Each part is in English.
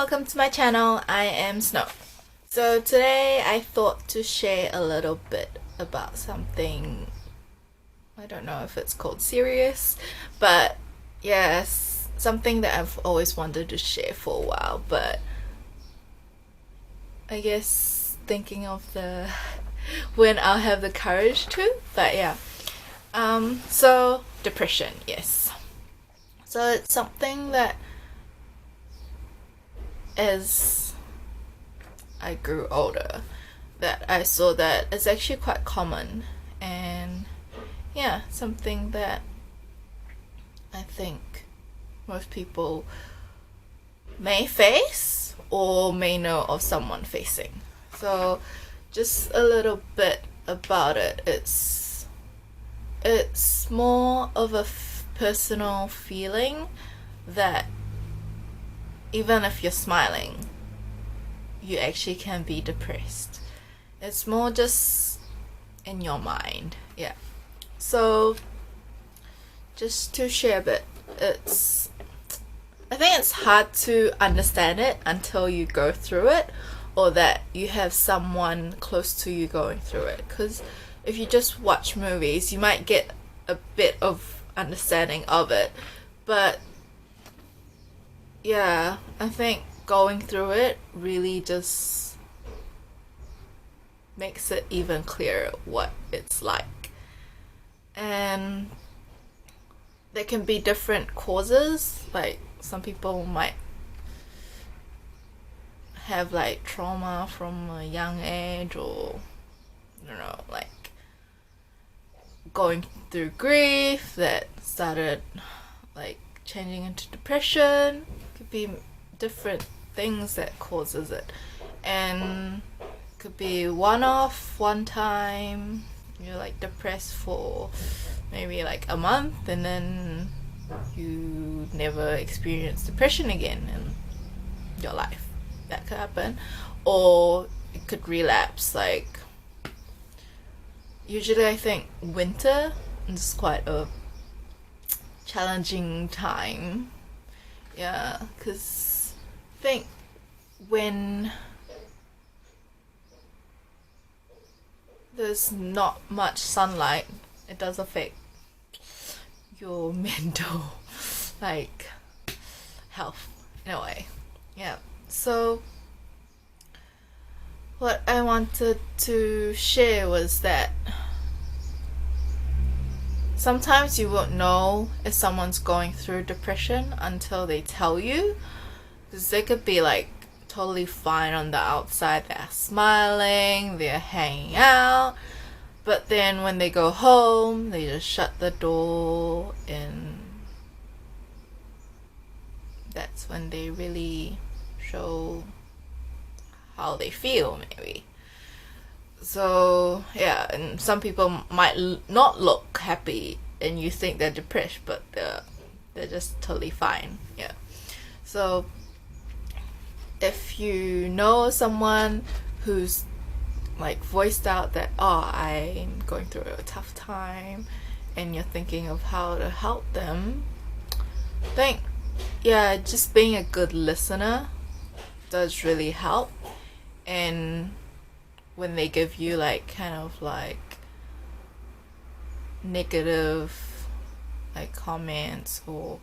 welcome to my channel. I am Snow. So today I thought to share a little bit about something, I don't know if it's called serious, but yes, something that I've always wanted to share for a while, but I guess thinking of the when I'll have the courage to, but yeah. So depression, yes. So it's something that as I grew older that I saw that it's actually quite common, and yeah, something that I think most people may face or may know of someone facing. So just a little bit about it. It's more of a personal feeling that even if you're smiling, you actually can be depressed. It's more just in your mind. Yeah. So just to share a bit, I think it's hard to understand it until you go through it, or that you have someone close to you going through it. Because if you just watch movies, you might get a bit of understanding of it, but yeah, I think going through it really just makes it even clearer what it's like. And there can be different causes, like some people might have like trauma from a young age, or I don't know, like going through grief that started like changing into depression. Could be different things that causes it, and could be one time you're like depressed for maybe like a month, and then you never experience depression again in your life. That could happen. Or it could relapse. Like usually I think winter is quite a challenging time. Yeah, because I think when there's not much sunlight, it does affect your mental like health in a way. Yeah. So what I wanted to share was that sometimes you won't know if someone's going through depression until they tell you, because they could be like totally fine on the outside, they're smiling, they're hanging out, but then when they go home they just shut the door, and that's when they really show how they feel, maybe. So yeah, and some people might not look happy and you think they're depressed, but they're just totally fine. Yeah. So if you know someone who's like voiced out that, oh, I'm going through a tough time, and you're thinking of how to help them, I think, yeah, just being a good listener does really help. And when they give you like kind of like negative like comments, or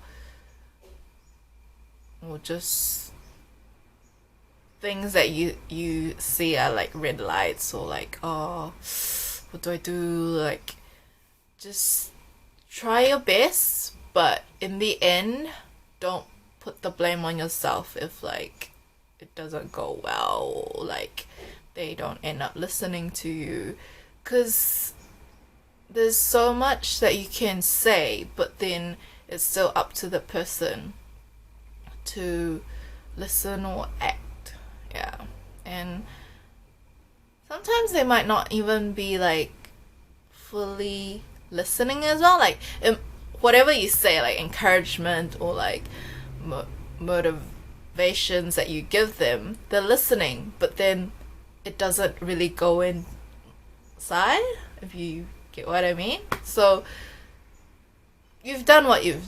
just things that you see are like red lights, or like, oh, what do I do, like just try your best, but in the end don't put the blame on yourself if like it doesn't go well, or like they don't end up listening to you, because there's so much that you can say, but then it's still up to the person to listen or act. Yeah. And sometimes they might not even be like fully listening as well, like whatever you say, like encouragement or like motivations that you give them, they're listening, but then it doesn't really go inside, if you get what I mean. So you've done what you've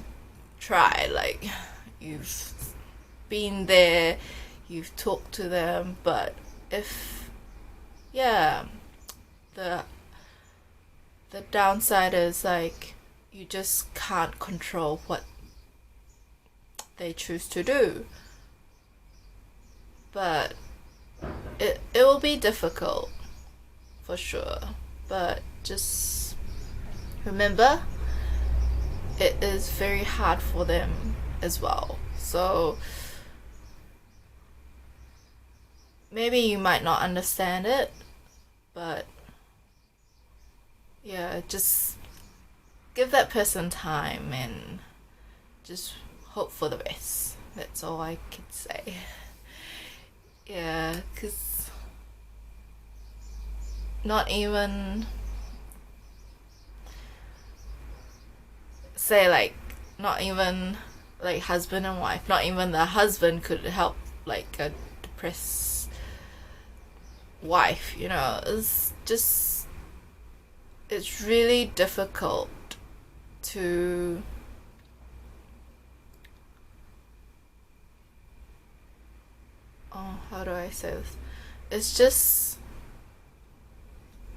tried, like you've been there, you've talked to them, but if, yeah, the the downside is like you just can't control what they choose to do. But it will be difficult for sure. But just remember, it is very hard for them as well. So maybe you might not understand it, but yeah, just give that person time and just hope for the best. That's all I could say. Yeah, because not even, say, like, not even like husband and wife, not even the husband could help like a depressed wife, it's just, it's really difficult to how do I say this? It's just,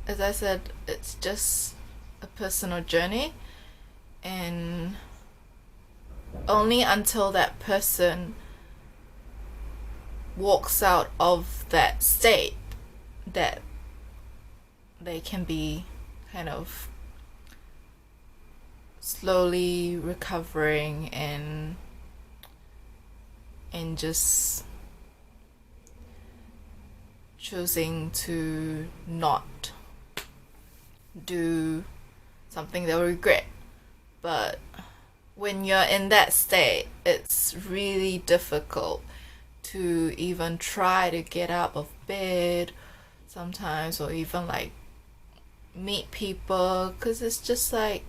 as I said, it's just a personal journey, and only until that person walks out of that state that they can be kind of slowly recovering and just choosing to not do something they'll regret. But when you're in that state, it's really difficult to even try to get out of bed sometimes, or even like meet people, because it's just like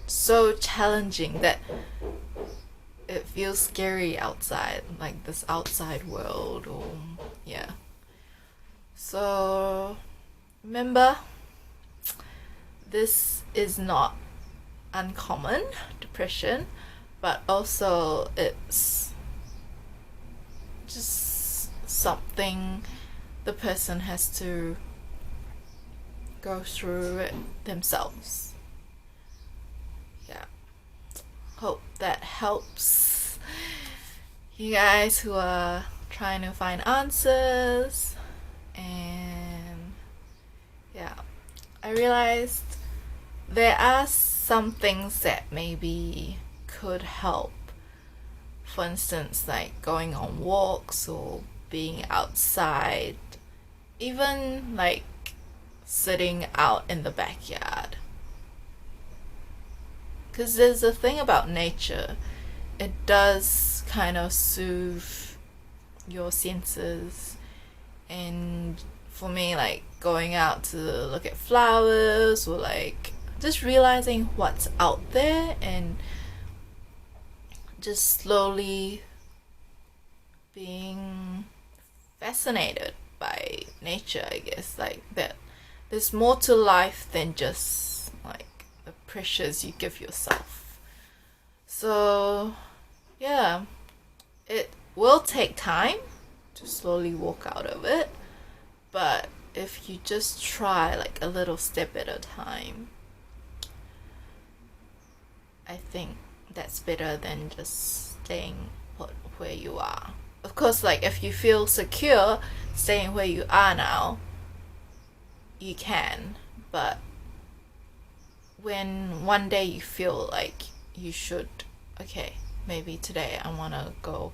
so challenging that it feels scary outside, like this outside world. Or yeah, so remember, this is not uncommon, depression, but also it's just something the person has to go through it themselves. Yeah, hope that helps you guys who are trying to find answers. And yeah, I realized there are some things that maybe could help. For instance, like going on walks or being outside, even like sitting out in the backyard. Because there's a thing about nature, it does kind of soothe your senses. And for me, like going out to look at flowers, or like just realizing what's out there and just slowly being fascinated by nature, I guess, like that there's more to life than just like the pressures you give yourself. So yeah, it will take time to slowly walk out of it, but if you just try like a little step at a time, I think that's better than just staying put where you are. Of course, like if you feel secure staying where you are now, you can, but when one day you feel like you should, okay, maybe today I want to go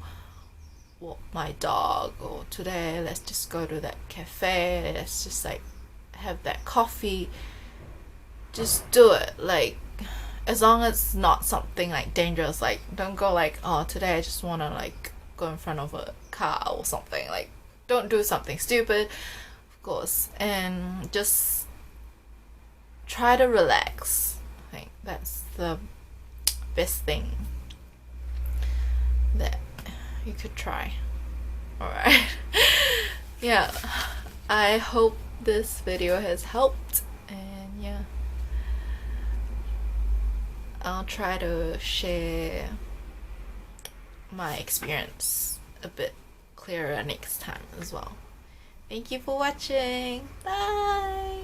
walk my dog, or today let's just go to that cafe, let's just like have that coffee, just do it. Like, as long as it's not something like dangerous, like don't go like, oh, today I just want to like go in front of a car or something. Like, don't do something stupid, of course, and just try to relax. I think that's the best thing that you could try. Alright. Yeah, I hope this video has helped, and yeah, I'll try to share my experience a bit clearer next time as well. Thank you for watching. Bye.